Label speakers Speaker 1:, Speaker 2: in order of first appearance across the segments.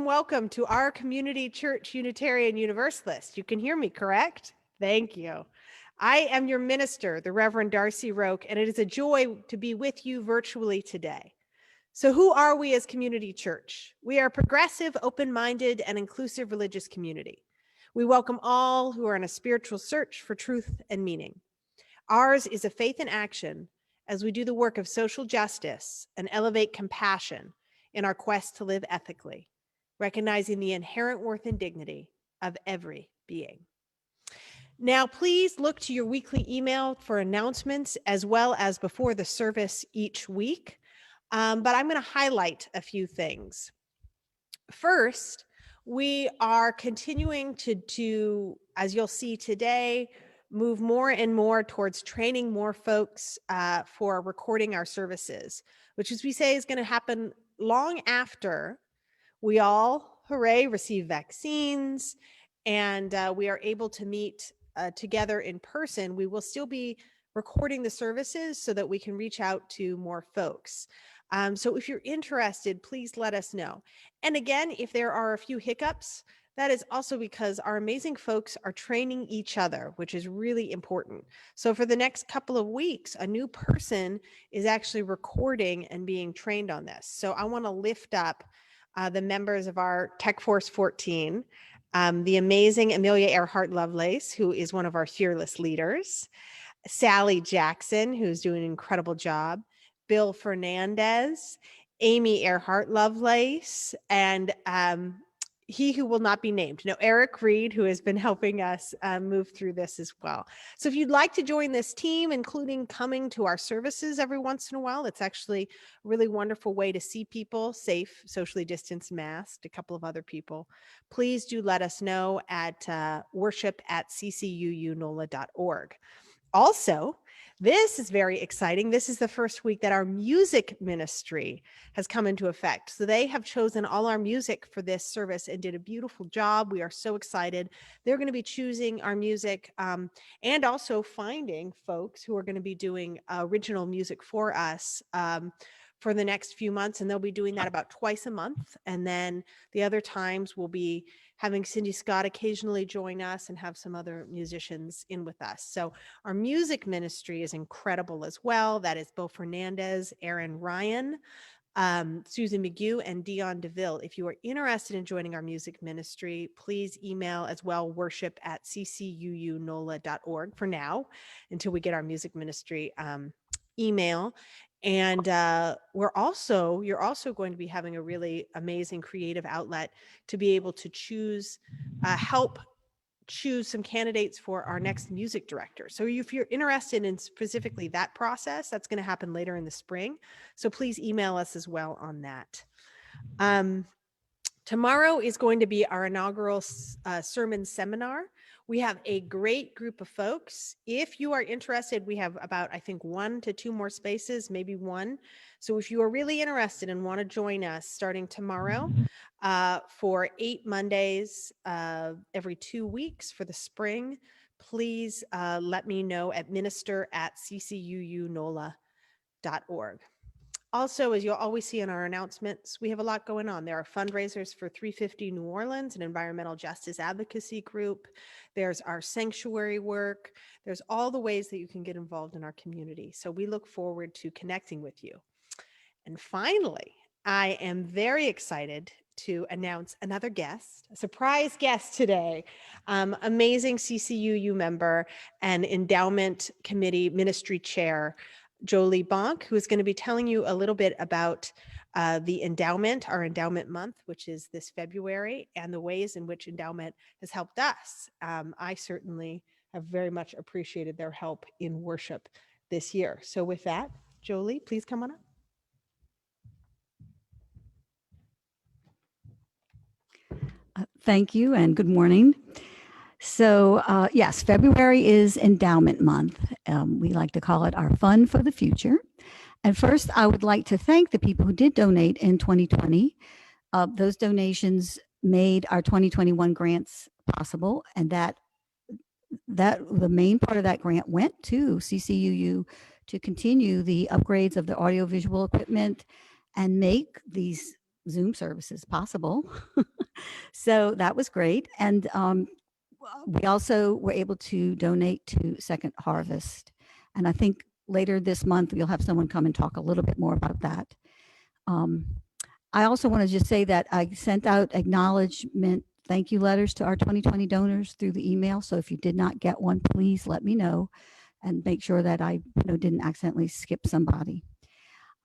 Speaker 1: Welcome to our community church, Unitarian Universalist. You can hear me, correct? Thank you. I am your minister, the Reverend Darcy Roque, and it is a joy to be with you virtually today. So who are we as community church? We are a progressive, open-minded, and inclusive religious community. We welcome all who are in a spiritual search for truth and meaning. Ours is a faith in action as we do the work of social justice and elevate compassion in our quest to live ethically, recognizing the inherent worth and dignity of every being. Now, please look to your weekly email for announcements as well as before the service each week. But I'm going to highlight a few things. First, we are continuing to, as you'll see today, move more and more towards training more folks for recording our services, which, as we say, is going to happen long after we all, hooray, receive vaccines and we are able to meet together in person. We will still be recording the services so that we can reach out to more folks. So if you're interested, please let us know. And again, if there are a few hiccups, that is also because our amazing folks are training each other, which is really important. So for the next couple of weeks, a new person is actually recording and being trained on this. So I want to lift up the members of our Tech Force 14, the amazing Amelia Earhart Lovelace, who is one of our fearless leaders, Sally Jackson, who's doing an incredible job, Bill Fernandez, Amy Earhart Lovelace, and he who will not be named. No, Eric Reed, who has been helping us move through this as well. So if you'd like to join this team, including coming to our services every once in a while, it's actually a really wonderful way to see people, safe, socially distanced, masked, a couple of other people. Please do let us know at worship@ccuunola.org. Also, this is very exciting. This is the first week that our music ministry has come into effect. So they have chosen all our music for this service and did a beautiful job. We are so excited. They're going to be choosing our music and also finding folks who are going to be doing original music for us for the next few months. And they'll be doing that about twice a month. And then the other times we'll be having Cindy Scott occasionally join us and have some other musicians in with us. So our music ministry is incredible as well. That is Bo Fernandez, Aaron Ryan, Susan McGew, and Dion DeVille. If you are interested in joining our music ministry, please email as well, worship@ccuunola.org for now, until we get our music ministry email. And you're also going to be having a really amazing creative outlet to be able to help choose some candidates for our next music director. So if you're interested in specifically that process, that's going to happen later in the spring. So please email us as well on that. Tomorrow is going to be our inaugural sermon seminar. We have a great group of folks. If you are interested, we have about, I think, 1 to 2 more spaces, maybe 1. So if you are really interested and want to join us starting tomorrow for 8 Mondays every 2 weeks for the spring, please let me know at minister@ccuunola.org. Also, as you'll always see in our announcements, we have a lot going on. There are fundraisers for 350 New Orleans, an environmental justice advocacy group. There's our sanctuary work. There's all the ways that you can get involved in our community. So we look forward to connecting with you. And finally, I am very excited to announce another guest, a surprise guest today, amazing CCUU member and endowment committee ministry chair, Jolie Bonk, who is going to be telling you a little bit about the endowment, our endowment month, which is this February, and the ways in which endowment has helped us. I certainly have very much appreciated their help in worship this year. So with that, Jolie, please come on up.
Speaker 2: Thank you and good morning. So yes, February is Endowment Month. We like to call it our Fund for the Future. And first, I would like to thank the people who did donate in 2020. Those donations made our 2021 grants possible, and that the main part of that grant went to CCUU to continue the upgrades of the audiovisual equipment and make these Zoom services possible. So that was great. And we also were able to donate to Second Harvest. And I think later this month, you'll have someone come and talk a little bit more about that. I also want to just say that I sent out acknowledgement thank you letters to our 2020 donors through the email. So if you did not get one, please let me know and make sure that I didn't accidentally skip somebody.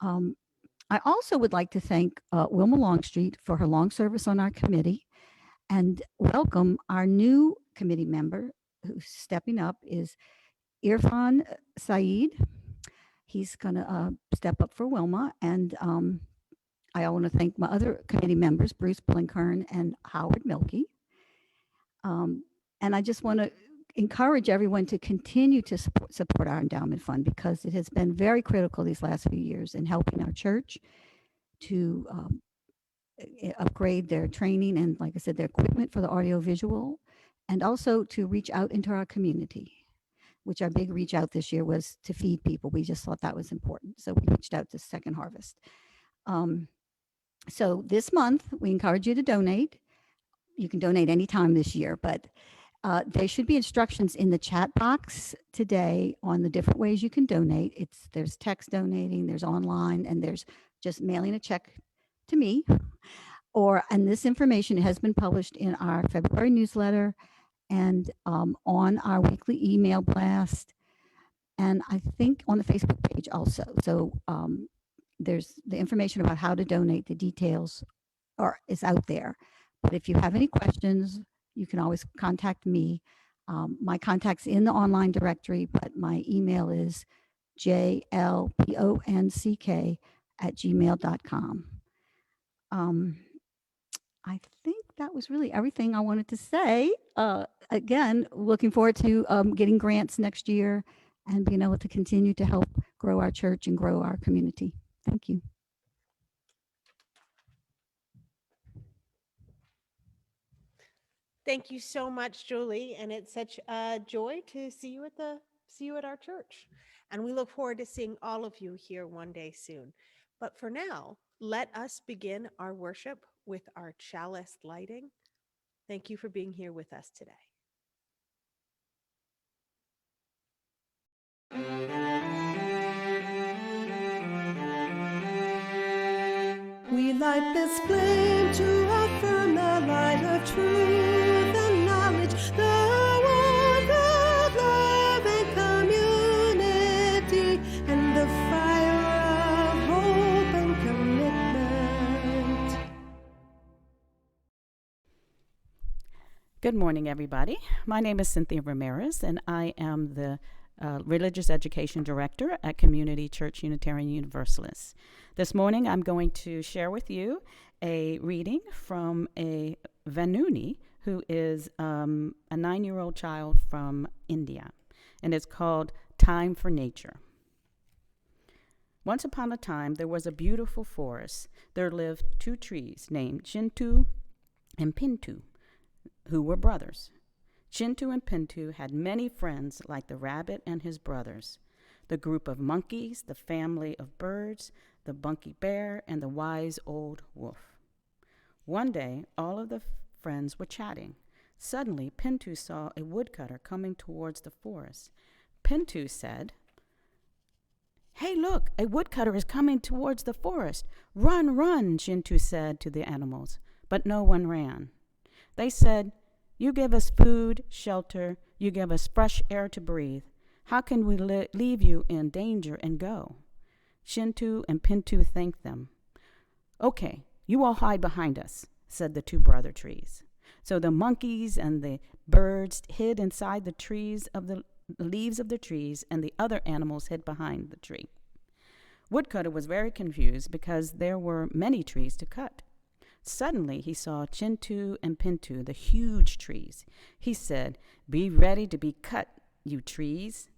Speaker 2: I also would like to thank Wilma Longstreet for her long service on our committee and welcome our new committee member who's stepping up is Irfan Saeed. He's going to step up for Wilma. And I want to thank my other committee members, Bruce Blinkern and Howard Milkey. And I just want to encourage everyone to continue to support our endowment fund because it has been very critical these last few years in helping our church to upgrade their training and, like I said, their equipment for the audiovisual, and also to reach out into our community, which our big reach out this year was to feed people. We just thought that was important. So we reached out to Second Harvest. So this month, we encourage you to donate. You can donate anytime this year, but there should be instructions in the chat box today on the different ways you can donate. There's text donating, there's online, and there's just mailing a check to me. And this information has been published in our February newsletter and on our weekly email blast, and I think on the Facebook page also. So there's the information about how to donate, the details is out there. But if you have any questions, you can always contact me. My contact's in the online directory, but my email is jlponck@gmail.com. I think that was really everything I wanted to say. Again, looking forward to getting grants next year and being able to continue to help grow our church and grow our community. Thank you.
Speaker 1: Thank you so much, Jolie, and it's such a joy to see you at our church. And we look forward to seeing all of you here one day soon. But for now, let us begin our worship with our chalice lighting. Thank you for being here with us today.
Speaker 3: We light this flame to affirm the light of truth and knowledge, the warmth of love and community, and the fire
Speaker 4: Good morning, everybody. My name is Cynthia Ramirez, and I am the Religious Education Director at Community Church Unitarian Universalist. This morning, I'm going to share with you a reading from a Vanuni, who is a 9-year-old child from India, and it's called Time for Nature. Once upon a time, there was a beautiful forest. There lived 2 trees named Chintu and Pintu, who were brothers. Chintu and Pintu had many friends like the rabbit and his brothers, the group of monkeys, the family of birds, the bunky bear, and the wise old wolf. One day, all of the friends were chatting. Suddenly, Pintu saw a woodcutter coming towards the forest. Pintu said, "Hey, look, a woodcutter is coming towards the forest. Run, run," Chintu said to the animals, but no one ran. They said, "You give us food, shelter, you give us fresh air to breathe. How can we leave you in danger and go?" Chintu and Pintu thanked them. "Okay, you all hide behind us," said the 2 brother trees. So the monkeys and the birds hid inside the leaves of the trees, and the other animals hid behind the tree. Woodcutter was very confused because there were many trees to cut. Suddenly, he saw Chintu and Pintu, the huge trees. He said, "Be ready to be cut, you trees."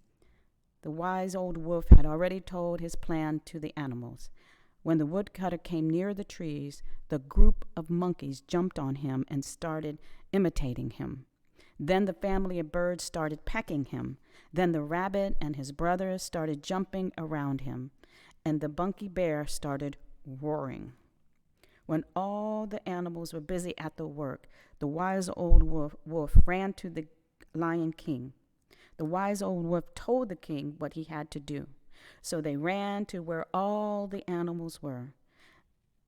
Speaker 4: The wise old wolf had already told his plan to the animals. When the woodcutter came near the trees, the group of monkeys jumped on him and started imitating him. Then the family of birds started pecking him. Then the rabbit and his brothers started jumping around him. And the bunky bear started roaring. When all the animals were busy at the work, the wise old wolf ran to the Lion King. The wise old wolf told the king what he had to do. So they ran to where all the animals were.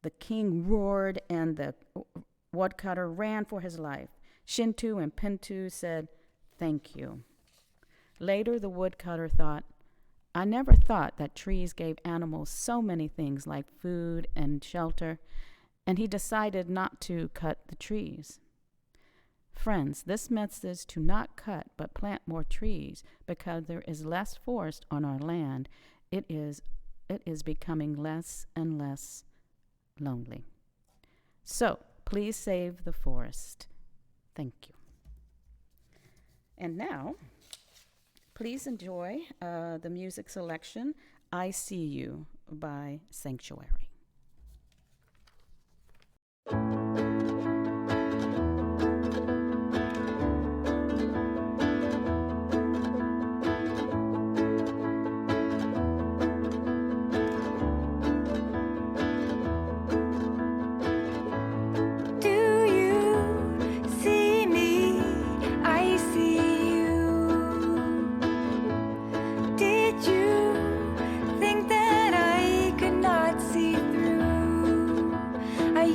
Speaker 4: The king roared, and the woodcutter ran for his life. Chintu and Pintu said, "Thank you." Later, the woodcutter thought, "I never thought that trees gave animals so many things like food and shelter," and he decided not to cut the trees. Friends, this message to not cut but plant more trees because there is less forest on our land. It is becoming less and less lonely. So please save the forest. Thank you. And now, please enjoy the music selection, "I See You" by Sanctuary.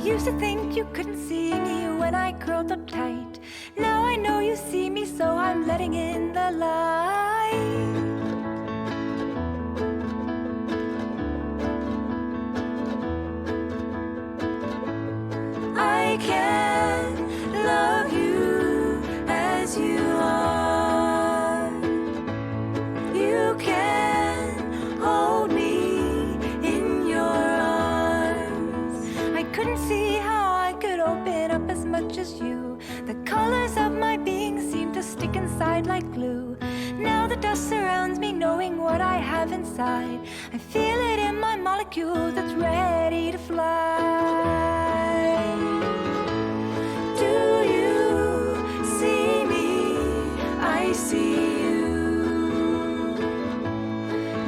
Speaker 5: Used to think you couldn't see me when I curled up tight. Now I know you see me, so I'm letting in the light. I can love you as you are. You can hold me in your arms. I couldn't see how I could open up as much as you. The colors of my being seem to stick inside like glue. Now the dust surrounds me, knowing what I have inside. I feel it in my molecule that's ready to fly. Do you see me? I see you.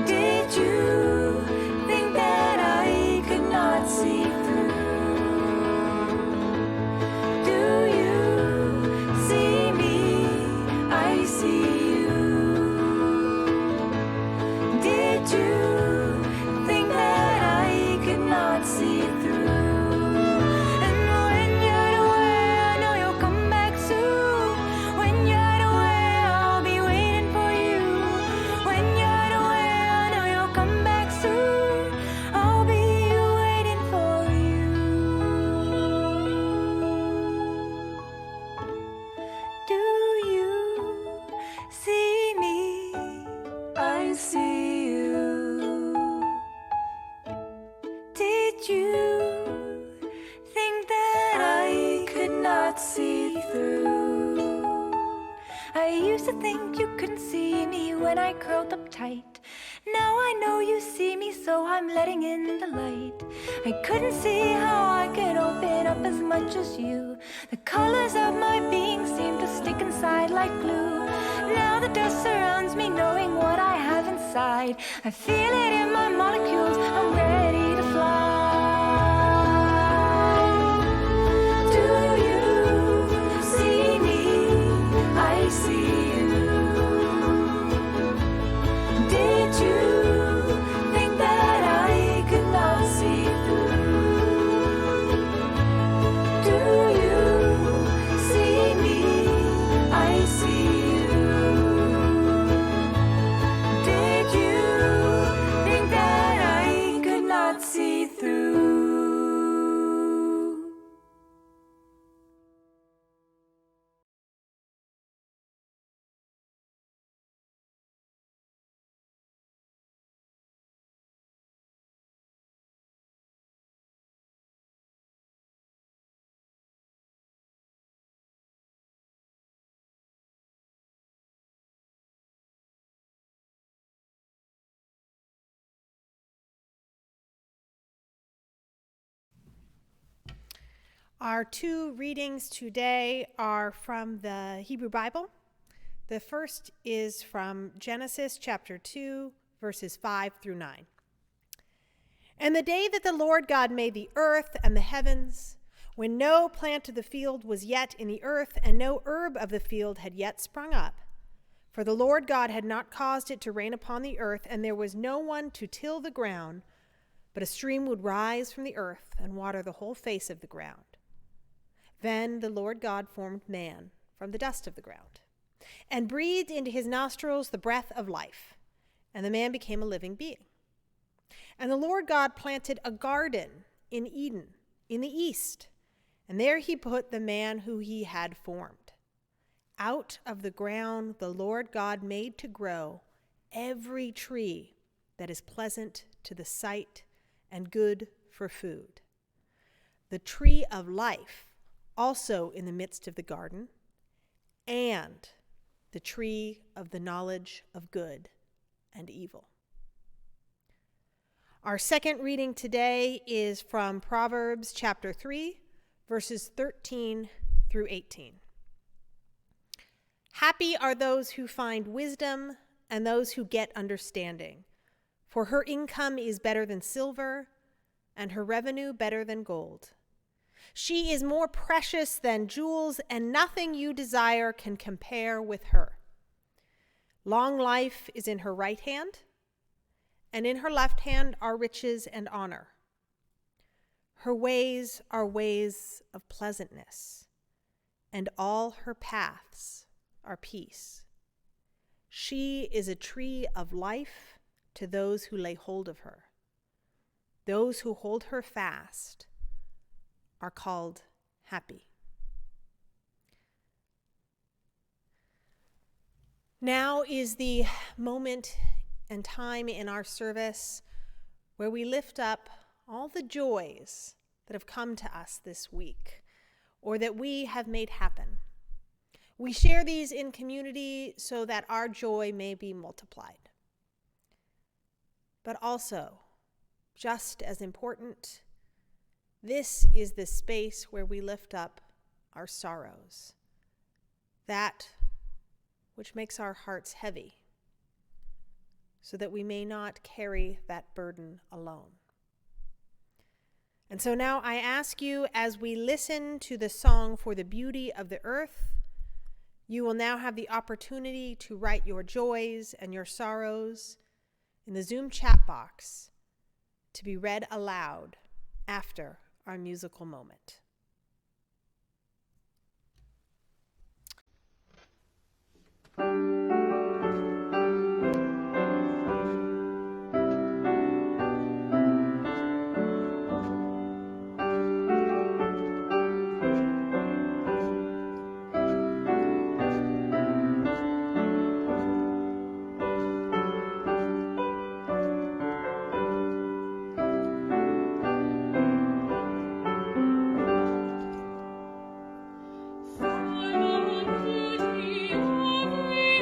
Speaker 5: Did you think that I could not see through? Do you see me? I see you. Did you think that I could not see through? And when you're away, I know you'll come back soon. When you're away, I'll be waiting for you. When you're away, I know you'll come back soon. I'll be waiting for you. used to think you couldn't see me when I curled up tight. Now I know you see me, so I'm letting in the light. I couldn't see how I could open up as much as you. The colors of my being seem to stick inside like glue. Now the dust surrounds me, knowing what I have inside. I feel it in my molecules, I'm ready to fly. Do you see me? I see you. Did you think that I could not see through? Do you see me? I see you. Did you think that I could not see through?
Speaker 1: Our two readings today are from the Hebrew Bible. The first is from Genesis chapter 2, verses 5 through 9. And the day that the Lord God made the earth and the heavens, when no plant of the field was yet in the earth, and no herb of the field had yet sprung up, for the Lord God had not caused it to rain upon the earth, and there was no one to till the ground, but a stream would rise from the earth and water the whole face of the ground. Then the Lord God formed man from the dust of the ground, and breathed into his nostrils the breath of life, and the man became a living being. And the Lord God planted a garden in Eden, in the east, and there he put the man who he had formed. Out of the ground the Lord God made to grow every tree that is pleasant to the sight and good for food. The tree of life also in the midst of the garden, and the tree of the knowledge of good and evil. Our second reading today is from Proverbs chapter 3, verses 13 through 18. Happy are those who find wisdom and those who get understanding, for her income is better than silver, and her revenue better than gold. She is more precious than jewels, and nothing you desire can compare with her. Long life is in her right hand, and in her left hand are riches and honor. Her ways are ways of pleasantness, and all her paths are peace. She is a tree of life to those who lay hold of her. Those who hold her fast are called happy. Now is the moment and time in our service where we lift up all the joys that have come to us this week, or that we have made happen. We share these in community so that our joy may be multiplied. But also, just as important, this is the space where we lift up our sorrows, that which makes our hearts heavy, so that we may not carry that burden alone. And so now I ask you, as we listen to the song For the Beauty of the Earth, you will now have the opportunity to write your joys and your sorrows in the Zoom chat box to be read aloud after our musical moment.
Speaker 6: For the beauty of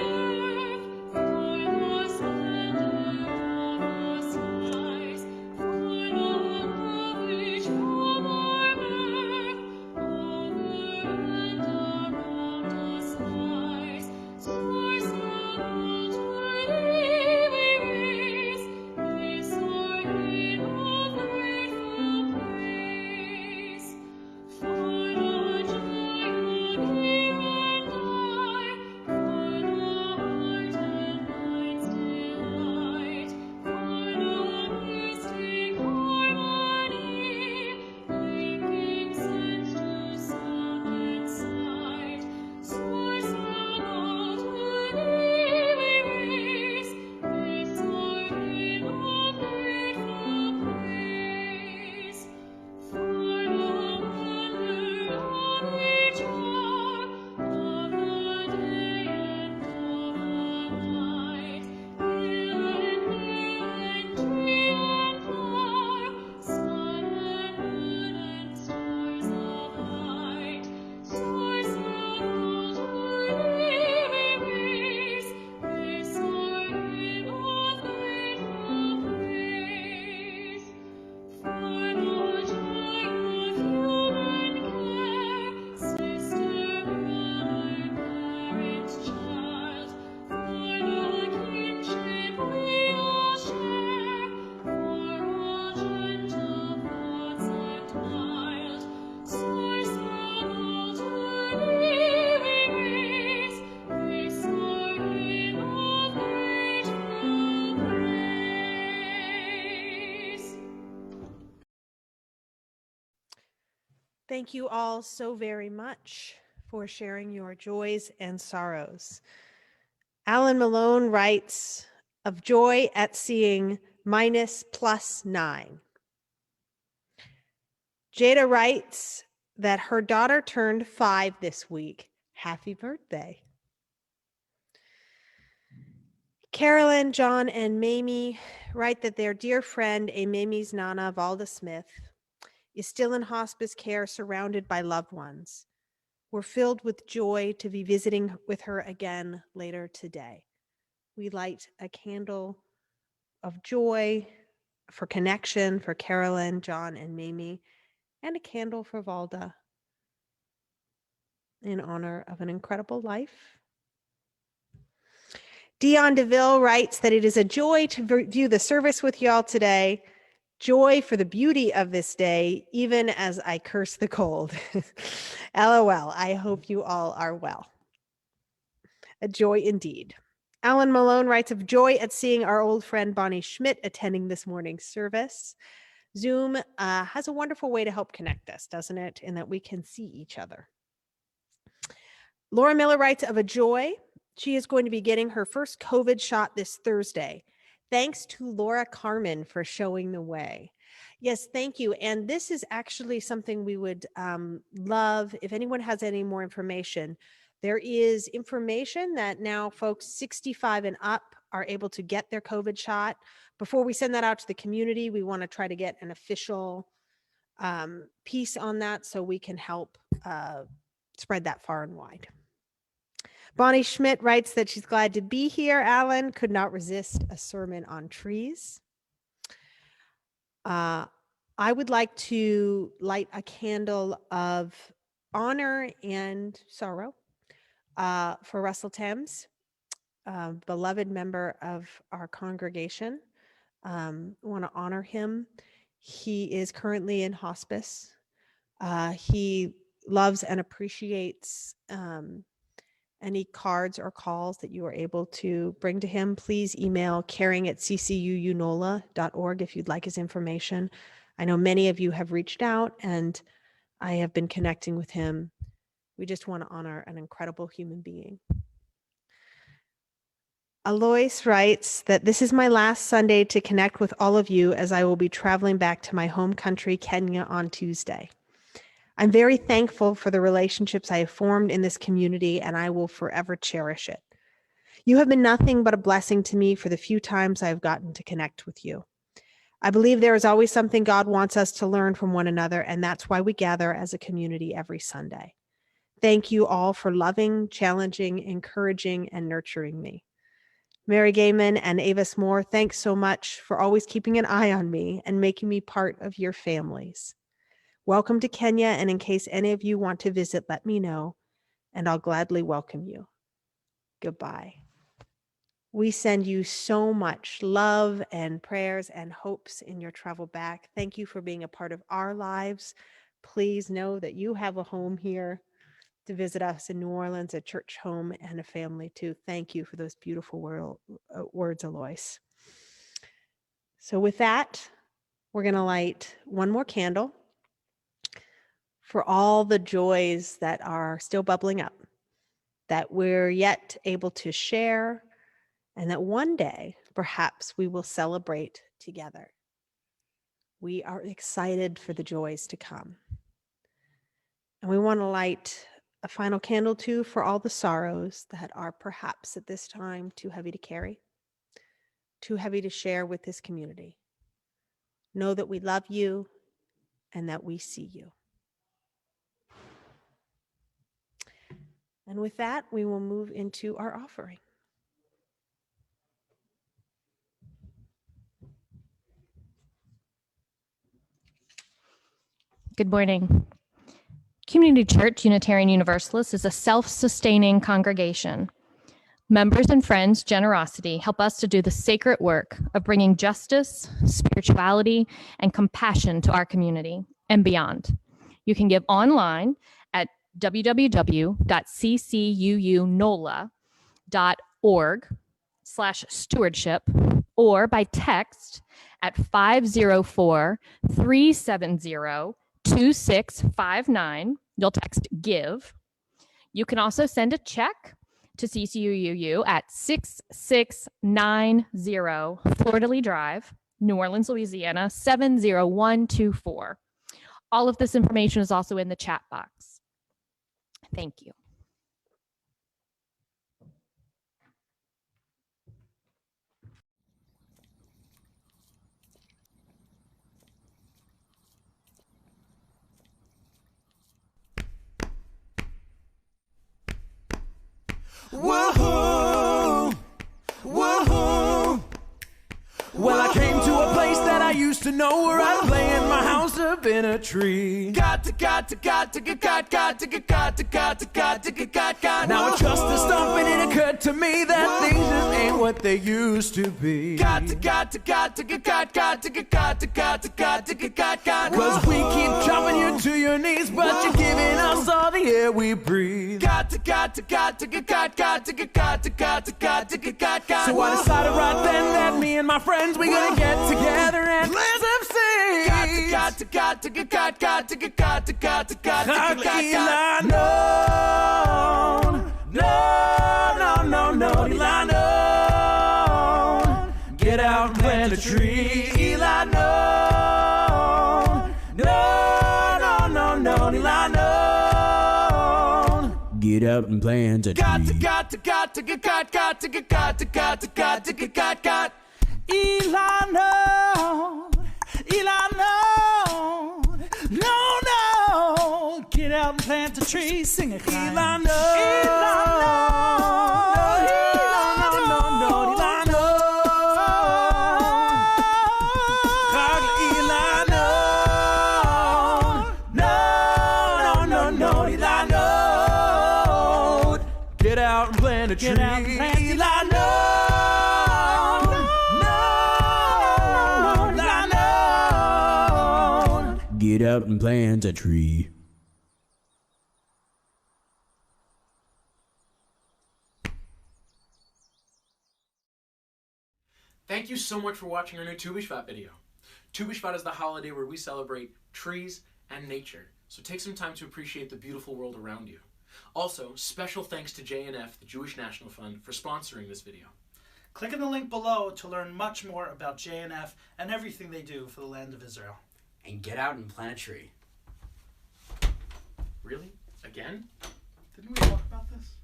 Speaker 1: Thank you all so very much for sharing your joys and sorrows. Alan Malone writes of joy at seeing -+9. Jada writes that her daughter turned 5 this week. Happy birthday. Carolyn, John, and Mamie write that their dear friend, a Mamie's Nana, Valda Smith, is still in hospice care surrounded by loved ones. We're filled with joy to be visiting with her again later today. We light a candle of joy for connection for Carolyn, John, and Mamie, and a candle for Valda in honor of an incredible life. Dion DeVille writes that it is a joy to view the service with y'all today. Joy for the beauty of this day, even as I curse the cold. LOL, I hope you all are well. A joy indeed. Alan Malone writes of joy at seeing our old friend Bonnie Schmidt attending this morning's service. Zoom has a wonderful way to help connect us, doesn't it? In that we can see each other. Laura Miller writes of a joy. She is going to be getting her first COVID shot this Thursday. Thanks to Laura Carmen for showing the way. Yes, thank you. And this is actually something we would love if anyone has any more information. There is information that now folks 65 and up are able to get their COVID shot. Before we send that out to the community, we want to try to get an official piece on that so we can help spread that far and wide. Bonnie Schmidt writes that she's glad to be here. Alan could not resist a sermon on trees. I would like to light a candle of honor and sorrow for Russell Thames, beloved member of our congregation. I want to honor him. He is currently in hospice. He loves and appreciates any cards or calls that you are able to bring to him. Please email caring@ccuunola.org if you'd like his information. I know many of you have reached out and I have been connecting with him. We just want to honor an incredible human being. Alois writes that this is my last Sunday to connect with all of you as I will be traveling back to my home country, Kenya, on Tuesday. I'm very thankful for the relationships I have formed in this community, and I will forever cherish it. You have been nothing but a blessing to me for the few times I have gotten to connect with you. I believe there is always something God wants us to learn from one another, and that's why we gather as a community every Sunday. Thank you all for loving, challenging, encouraging, and nurturing me. Mary Gaiman and Avis Moore, thanks so much for always keeping an eye on me and making me part of your families. Welcome to Kenya, and in case any of you want to visit, let me know, and I'll gladly welcome you. Goodbye. We send you so much love and prayers and hopes in your travel back. Thank you for being a part of our lives. Please know that you have a home here to visit us in New Orleans, a church home and a family too. Thank you for those beautiful words, Alois. So with that, we're going to light one more candle for all the joys that are still bubbling up, that we're yet able to share, and that one day, perhaps, we will celebrate together. We are excited for the joys to come. And we want to light a final candle too for all the sorrows that are perhaps at this time too heavy to carry, too heavy to share with this community. Know that we love you and that we see you. And with that, we will move into our offering.
Speaker 6: Good morning. Community Church Unitarian Universalist is a self-sustaining congregation. Members and friends' generosity help us to do the sacred work of bringing justice, spirituality, and compassion to our community and beyond. You can give online at www.ccuunola.org/stewardship or by text at 504-370 2659. You'll text GIVE. You can also send a check to CCUUU at 6690 Fleur de Lis Drive, New Orleans, Louisiana, 70124. All of this information is also in the chat box. Thank you.
Speaker 7: Whoa, whoa. Well, I came to a place that I used to know where I'd play in my house up in a tree. Now it's just a stump and it occurred to me that things just ain't what they used to be. Cause we keep chopping you to your knees, but you're giving us all the air we breathe. So I decided right then that me and my friends, we gonna get together and plant some seeds. No, Eli, no. Get out and plant a tree, Eli, no. Eli, no. Get out and plant a tree. Eli, no. Get out and plant a tree, sing a kind. Eli, no. Get out and plant a tree. Eli, no. Get out and plant a tree.
Speaker 8: Thank you so much for watching our new Tu B'Shvat video. Tu B'Shvat is the holiday where we celebrate trees and nature, so take some time to appreciate the beautiful world around you. Also, special thanks to JNF, the Jewish National Fund, for sponsoring this video.
Speaker 9: Click on the link below to learn much more about JNF and everything they do for the land of Israel.
Speaker 10: And get out and plant a tree.
Speaker 8: Really? Again? Didn't we talk about this?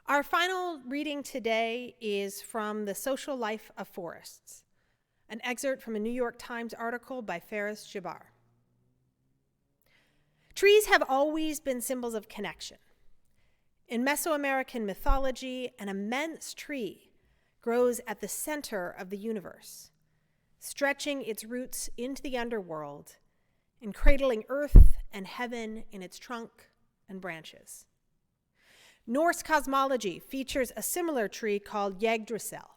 Speaker 1: Our final reading today is from The Social Life of Forests, an excerpt from a New York Times article by Faris Jabbar. Trees have always been symbols of connection. In Mesoamerican mythology, an immense tree grows at the center of the universe, stretching its roots into the underworld and cradling earth and heaven in its trunk and branches. Norse cosmology features a similar tree called Yggdrasil.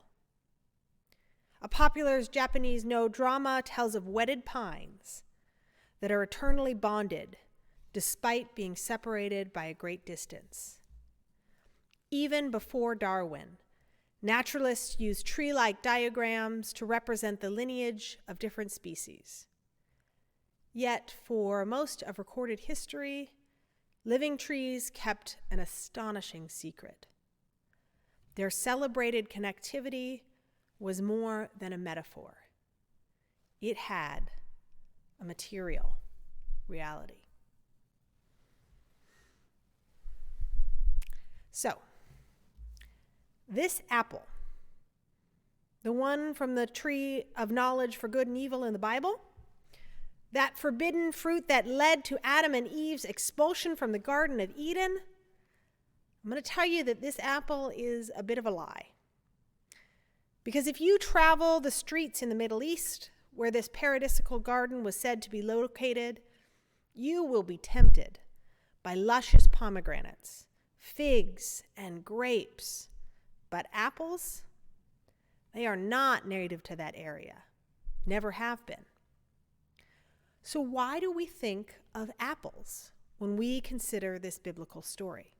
Speaker 1: A popular Japanese no drama tells of wedded pines that are eternally bonded despite being separated by a great distance. Even before Darwin, naturalists used tree-like diagrams to represent the lineage of different species. Yet, for most of recorded history, living trees kept an astonishing secret. Their celebrated connectivity was more than a metaphor. It had a material reality. So, this apple, the one from the tree of knowledge for good and evil in the Bible, that forbidden fruit that led to Adam and Eve's expulsion from the Garden of Eden, I'm going to tell you that this apple is a bit of a lie. Because if you travel the streets in the Middle East, where this paradisical garden was said to be located, you will be tempted by luscious pomegranates, figs, and grapes. But apples, they are not native to that area, never have been. So why do we think of apples when we consider this biblical story.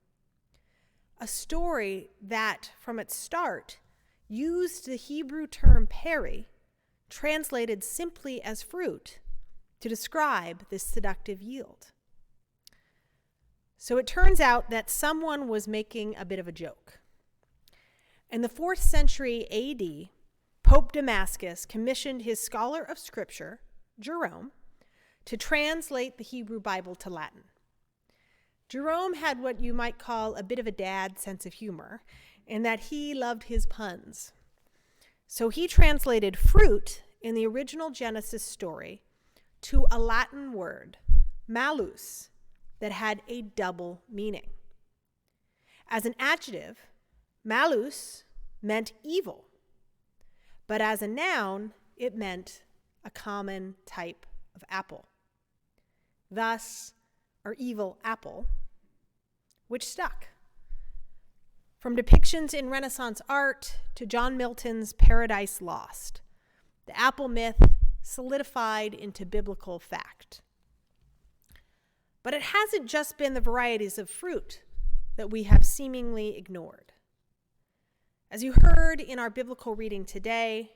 Speaker 1: A story that, from its start, used the Hebrew term peri, translated simply as fruit, to describe this seductive yield. So it turns out that someone was making a bit of a joke. In the 4th century AD, Pope Damascus commissioned his scholar of Scripture, Jerome, to translate the Hebrew Bible to Latin. Jerome had what you might call a bit of a dad sense of humor, in that he loved his puns. So he translated fruit in the original Genesis story to a Latin word, malus, that had a double meaning. As an adjective, malus meant evil, but as a noun, it meant a common type of apple. Thus, our evil apple, which stuck. From depictions in Renaissance art to John Milton's Paradise Lost, the apple myth solidified into biblical fact. But it hasn't just been the varieties of fruit that we have seemingly ignored. As you heard in our biblical reading today,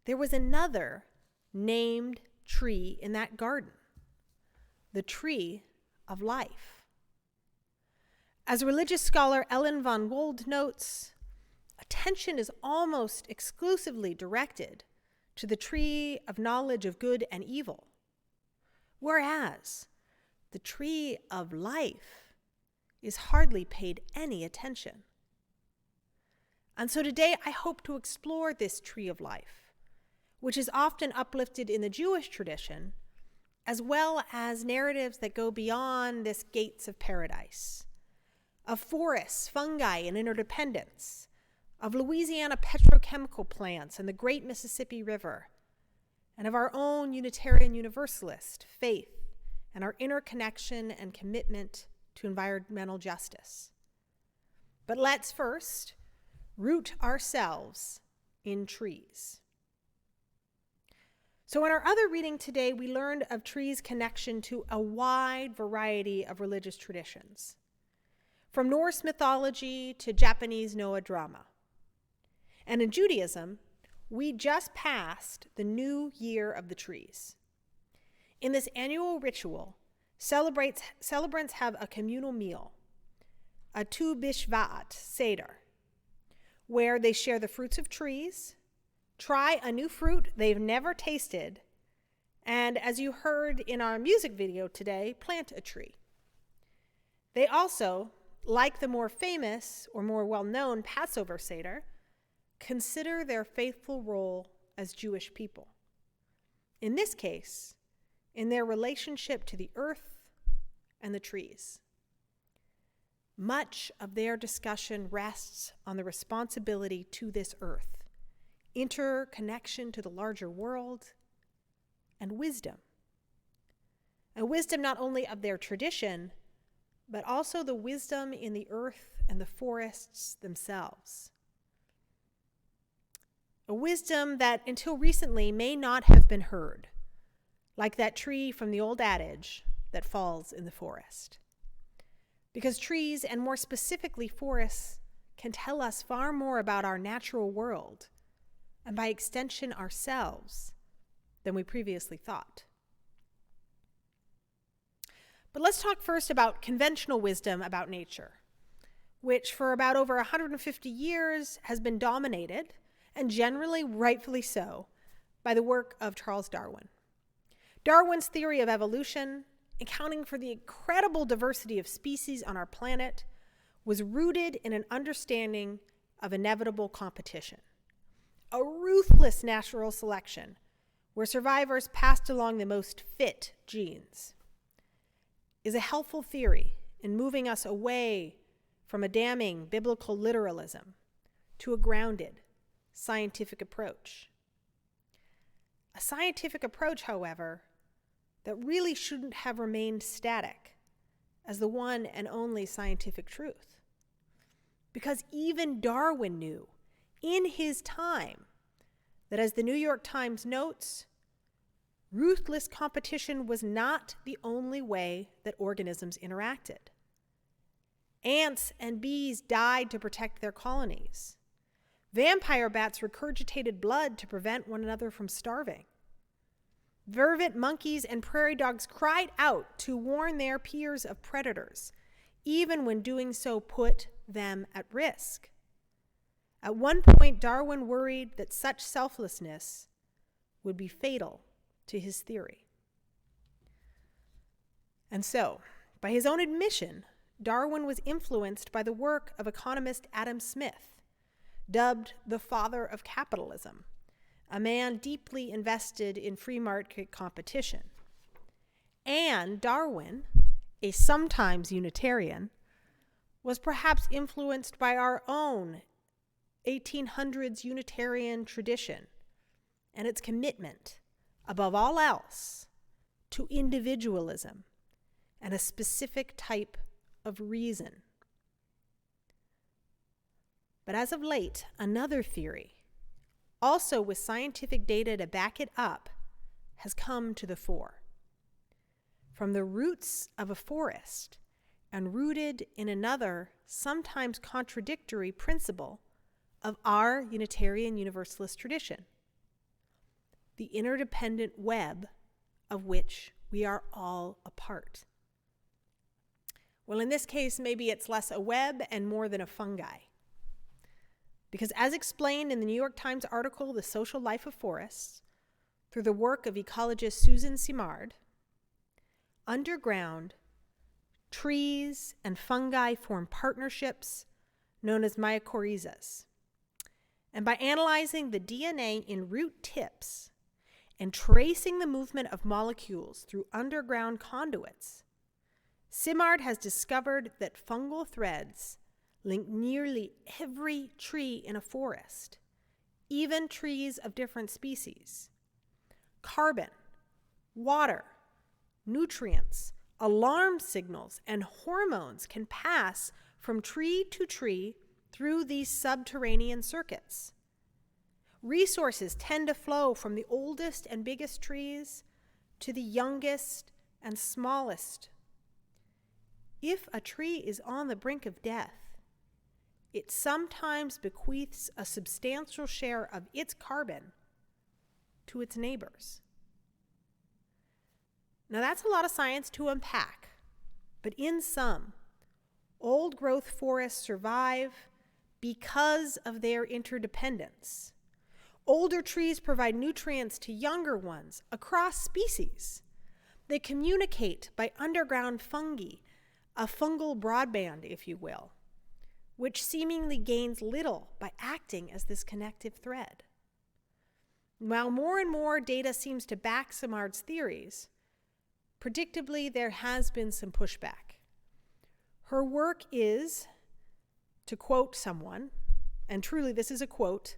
Speaker 1: there was another named tree in that garden, the tree of life. As religious scholar Ellen von Wold notes, attention is almost exclusively directed to the tree of knowledge of good and evil, whereas the tree of life is hardly paid any attention. And so today I hope to explore this tree of life, which is often uplifted in the Jewish tradition, as well as narratives that go beyond this gates of paradise, of forests, fungi, and interdependence, of Louisiana petrochemical plants and the great Mississippi River, and of our own Unitarian Universalist faith and our interconnection and commitment to environmental justice. But let's first root ourselves in trees. So in our other reading today, we learned of trees' connection to a wide variety of religious traditions, from Norse mythology to Japanese Noah drama. And in Judaism, we just passed the new year of the trees. In this annual ritual, celebrants have a communal meal, a Tu B'Shvat Seder, where they share the fruits of trees, try a new fruit they've never tasted, and as you heard in our music video today, plant a tree. They also, like the more famous or more well-known Passover Seder, consider their faithful role as Jewish people. In this case, in their relationship to the earth and the trees. Much of their discussion rests on the responsibility to this earth, interconnection to the larger world, and wisdom. And wisdom not only of their tradition, but also the wisdom in the earth and the forests themselves. A wisdom that until recently may not have been heard, like that tree from the old adage that falls in the forest. Because trees, and more specifically forests, can tell us far more about our natural world, and by extension ourselves, than we previously thought. But let's talk first about conventional wisdom about nature, which for about over 150 years has been dominated, and generally rightfully so, by the work of Charles Darwin. Darwin's theory of evolution, accounting for the incredible diversity of species on our planet, was rooted in an understanding of inevitable competition, a ruthless natural selection where survivors passed along the most fit genes, is a helpful theory in moving us away from a damning biblical literalism to a grounded scientific approach. A scientific approach, however, that really shouldn't have remained static as the one and only scientific truth. Because even Darwin knew in his time that, as the NYTimes notes, ruthless competition was not the only way that organisms interacted. Ants and bees died to protect their colonies. Vampire bats regurgitated blood to prevent one another from starving. Vervet monkeys and prairie dogs cried out to warn their peers of predators, even when doing so put them at risk. At one point, Darwin worried that such selflessness would be fatal to his theory. And so, by his own admission, Darwin was influenced by the work of economist Adam Smith, dubbed the father of capitalism, a man deeply invested in free market competition. And Darwin, a sometimes Unitarian, was perhaps influenced by our own 1800s Unitarian tradition and its commitment, above all else, to individualism and a specific type of reason. But as of late, another theory, also with scientific data to back it up, has come to the fore. From the roots of a forest and rooted in another, sometimes contradictory principle of our Unitarian Universalist tradition, the interdependent web of which we are all a part. Well, in this case, maybe it's less a web and more than a fungi. Because as explained in the New York Times article, The Social Life of Forests, through the work of ecologist Susan Simard, underground, trees and fungi form partnerships known as mycorrhizas. And by analyzing the DNA in root tips and tracing the movement of molecules through underground conduits, Simard has discovered that fungal threads link nearly every tree in a forest, even trees of different species. Carbon, water, nutrients, alarm signals, and hormones can pass from tree to tree through these subterranean circuits. Resources tend to flow from the oldest and biggest trees to the youngest and smallest. If a tree is on the brink of death, it sometimes bequeaths a substantial share of its carbon to its neighbors. Now that's a lot of science to unpack, but in sum, old growth forests survive because of their interdependence. Older trees provide nutrients to younger ones across species. They communicate by underground fungi, a fungal broadband, if you will, which seemingly gains little by acting as this connective thread. While more and more data seems to back Simard's theories, predictably there has been some pushback. Her work is, to quote someone, and truly this is a quote,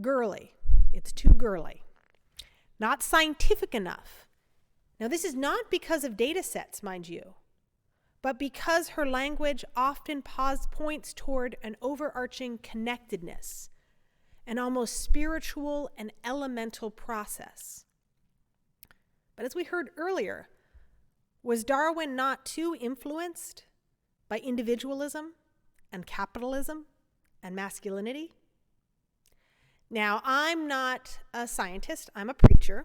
Speaker 1: girly. It's too girly. Not scientific enough. Now this is not because of data sets, mind you, but because her language often points toward an overarching connectedness, an almost spiritual and elemental process. But as we heard earlier, was Darwin not too influenced by individualism and capitalism and masculinity? Now, I'm not a scientist, I'm a preacher.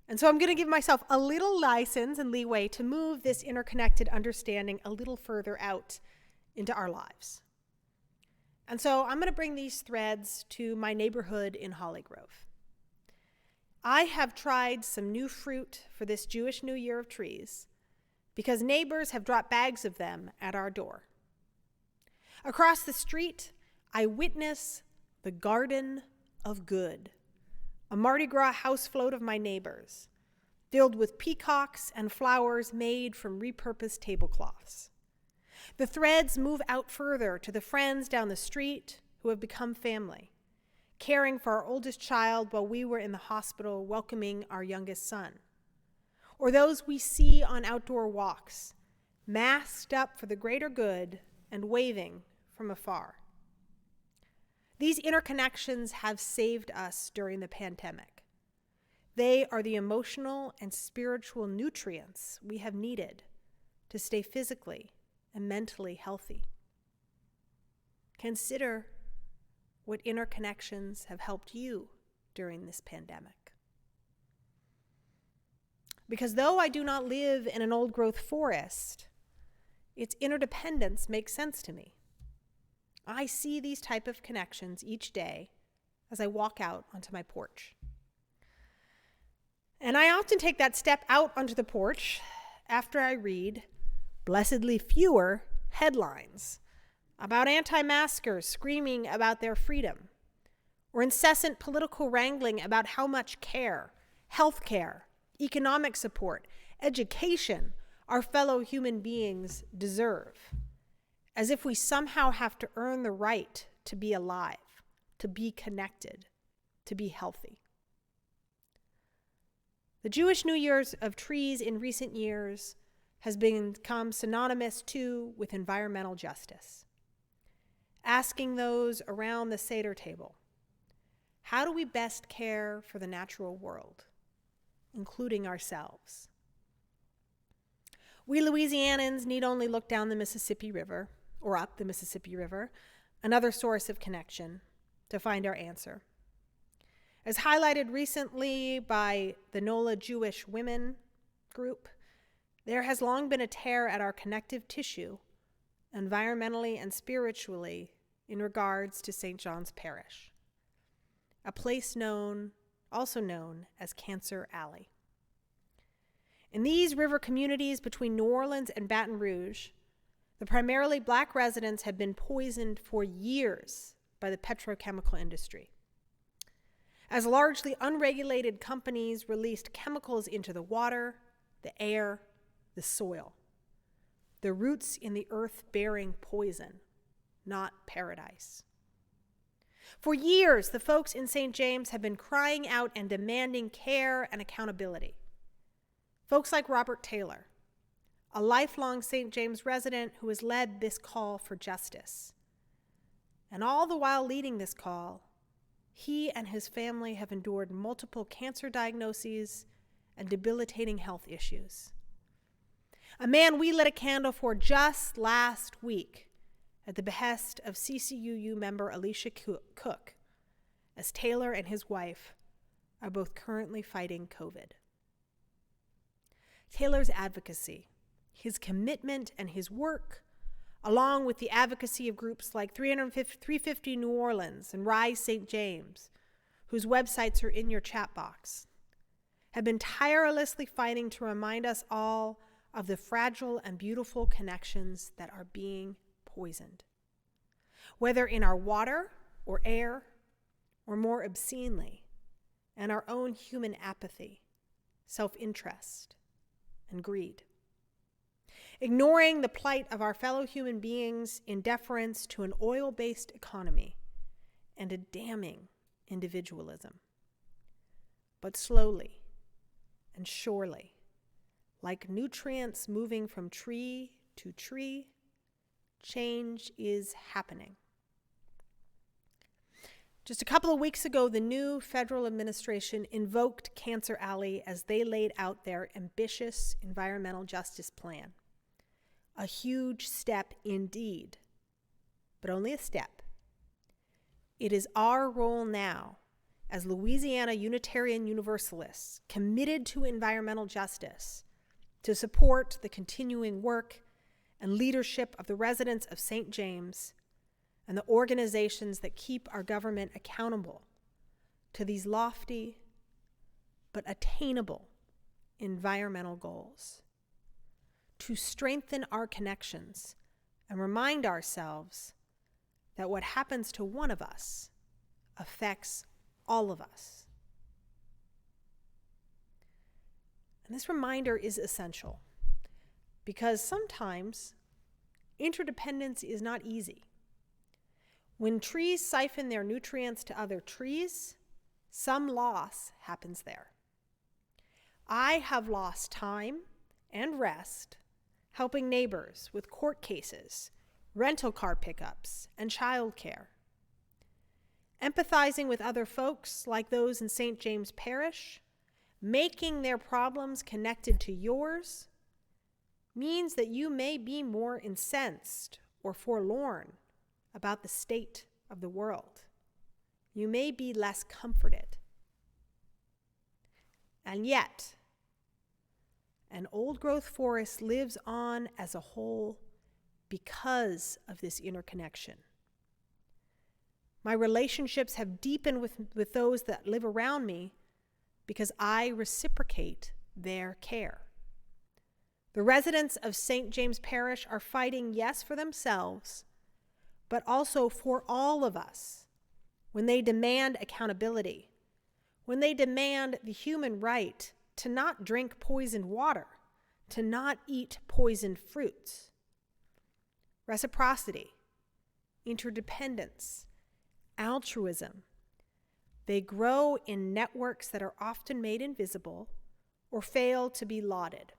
Speaker 1: And so I'm going to give myself a little license and leeway to move this interconnected understanding a little further out into our lives. And so I'm going to bring these threads to my neighborhood in Hollygrove. I have tried some new fruit for this Jewish New Year of trees because neighbors have dropped bags of them at our door. Across the street, I witness the Garden of Good, a Mardi Gras house float of my neighbors, filled with peacocks and flowers made from repurposed tablecloths. The threads move out further to the friends down the street who have become family, caring for our oldest child while we were in the hospital welcoming our youngest son, or those we see on outdoor walks, masked up for the greater good and waving from afar. These interconnections have saved us during the pandemic. They are the emotional and spiritual nutrients we have needed to stay physically and mentally healthy. Consider what interconnections have helped you during this pandemic. Because though I do not live in an old-growth forest, its interdependence makes sense to me. I see these type of connections each day as I walk out onto my porch. And I often take that step out onto the porch after I read blessedly fewer headlines about anti-maskers screaming about their freedom, or incessant political wrangling about how much care, health care, economic support, education our fellow human beings deserve, as if we somehow have to earn the right to be alive, to be connected, to be healthy. The Jewish New Year's of trees in recent years has become synonymous too with environmental justice. Asking those around the Seder table, how do we best care for the natural world, including ourselves? We Louisianans need only look down the Mississippi River, or up the Mississippi River, another source of connection, to find our answer. As highlighted recently by the NOLA Jewish Women group, there has long been a tear at our connective tissue, environmentally and spiritually, in regards to St. John's Parish, a place also known as Cancer Alley. In these river communities between New Orleans and Baton Rouge, the primarily black residents have been poisoned for years by the petrochemical industry, as largely unregulated companies released chemicals into the water, the air, the soil. The roots in the earth bearing poison, not paradise. For years, the folks in St. James have been crying out and demanding care and accountability. Folks like Robert Taylor, a lifelong St. James resident who has led this call for justice. And all the while leading this call, he and his family have endured multiple cancer diagnoses and debilitating health issues. A man we lit a candle for just last week at the behest of CCUU member Alicia Cook, as Taylor and his wife are both currently fighting COVID. Taylor's advocacy, his commitment, and his work, along with the advocacy of groups like 350 New Orleans and Rise St. James, whose websites are in your chat box, have been tirelessly fighting to remind us all of the fragile and beautiful connections that are being poisoned, whether in our water or air, or more obscenely, in our own human apathy, self-interest, and greed. Ignoring the plight of our fellow human beings in deference to an oil-based economy and a damning individualism. But slowly and surely, like nutrients moving from tree to tree, change is happening. Just a couple of weeks ago, the new federal administration invoked Cancer Alley as they laid out their ambitious environmental justice plan. A huge step indeed, but only a step. It is our role now as Louisiana Unitarian Universalists committed to environmental justice to support the continuing work and leadership of the residents of St. James and the organizations that keep our government accountable to these lofty but attainable environmental goals. To strengthen our connections and remind ourselves that what happens to one of us affects all of us. And this reminder is essential because sometimes interdependence is not easy. When trees siphon their nutrients to other trees, some loss happens there. I have lost time and rest helping neighbors with court cases, rental car pickups, and childcare. Empathizing with other folks like those in St. James Parish making their problems connected to yours means that you may be more incensed or forlorn about the state of the world. You may be less comforted. And yet, an old-growth forest lives on as a whole because of this interconnection. My relationships have deepened with those that live around me because I reciprocate their care. The residents of St. James Parish are fighting, yes, for themselves, but also for all of us when they demand accountability, when they demand the human right to not drink poisoned water, to not eat poisoned fruits. Reciprocity, interdependence, altruism, they grow in networks that are often made invisible or fail to be lauded.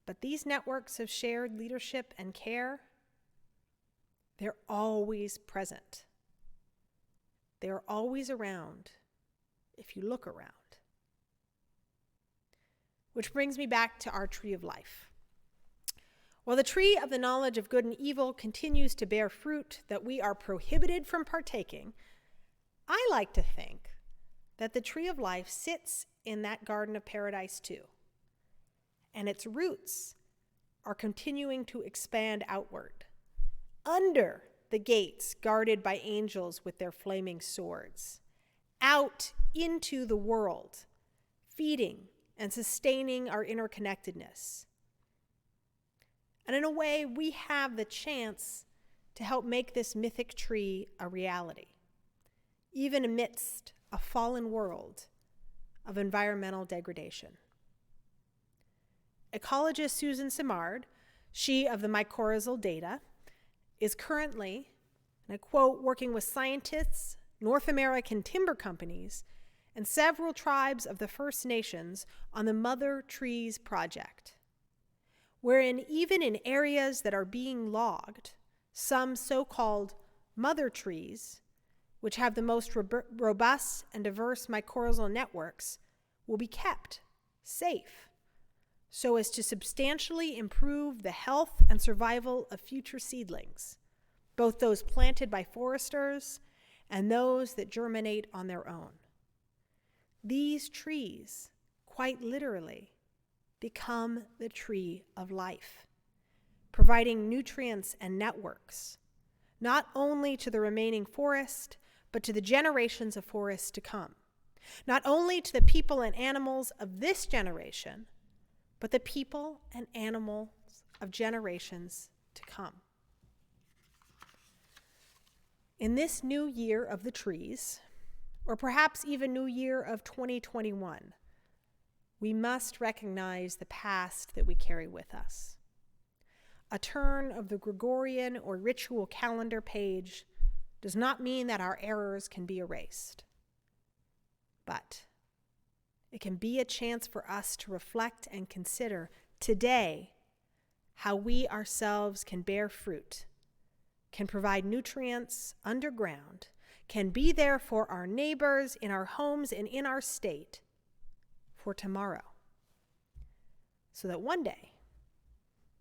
Speaker 1: But these networks of shared leadership and care, they're always present. They're always around if you look around. Which brings me back to our tree of life. While the tree of the knowledge of good and evil continues to bear fruit that we are prohibited from partaking, I like to think that the tree of life sits in that garden of paradise too, and its roots are continuing to expand outward, under the gates guarded by angels with their flaming swords, out into the world, feeding and sustaining our interconnectedness. And in a way, we have the chance to help make this mythic tree a reality, even amidst a fallen world of environmental degradation. Ecologist Susan Simard, she of the mycorrhizal data, is currently, and I quote, working with scientists, North American timber companies, and several tribes of the First Nations on the Mother Trees Project, wherein even in areas that are being logged, some so-called mother trees, which have the most robust and diverse mycorrhizal networks, will be kept safe so as to substantially improve the health and survival of future seedlings, both those planted by foresters and those that germinate on their own. These trees, quite literally, become the tree of life, providing nutrients and networks, not only to the remaining forest, but to the generations of forests to come. Not only to the people and animals of this generation, but the people and animals of generations to come. In this new year of the trees, or perhaps even new year of 2021, we must recognize the past that we carry with us. A turn of the Gregorian or ritual calendar page does not mean that our errors can be erased, but it can be a chance for us to reflect and consider today how we ourselves can bear fruit, can provide nutrients underground, can be there for our neighbors, in our homes, and in our state for tomorrow. So that one day,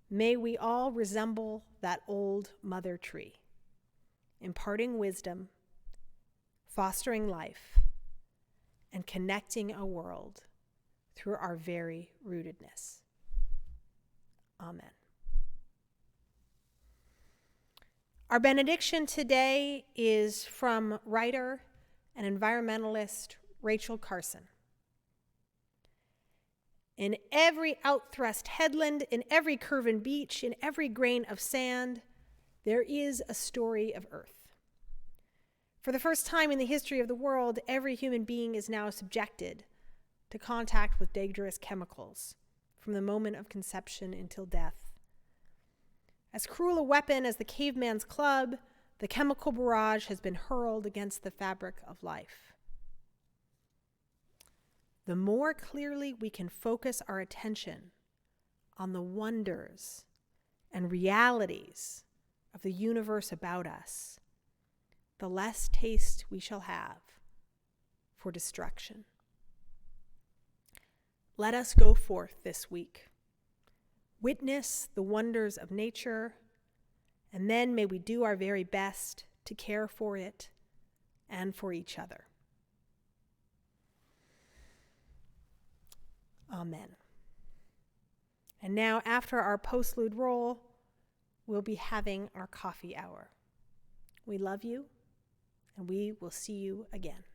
Speaker 1: may we all resemble that old mother tree, imparting wisdom, fostering life, and connecting a world through our very rootedness. Amen. Our benediction today is from writer and environmentalist Rachel Carson. In every outthrust headland, in every curved beach, in every grain of sand, there is a story of Earth. For the first time in the history of the world, every human being is now subjected to contact with dangerous chemicals from the moment of conception until death. As cruel a weapon as the caveman's club, the chemical barrage has been hurled against the fabric of life. The more clearly we can focus our attention on the wonders and realities of the universe about us, the less taste we shall have for destruction. Let us go forth this week, witness the wonders of nature, and then may we do our very best to care for it and for each other. Amen. And now, after our postlude roll, we'll be having our coffee hour. We love you, and we will see you again.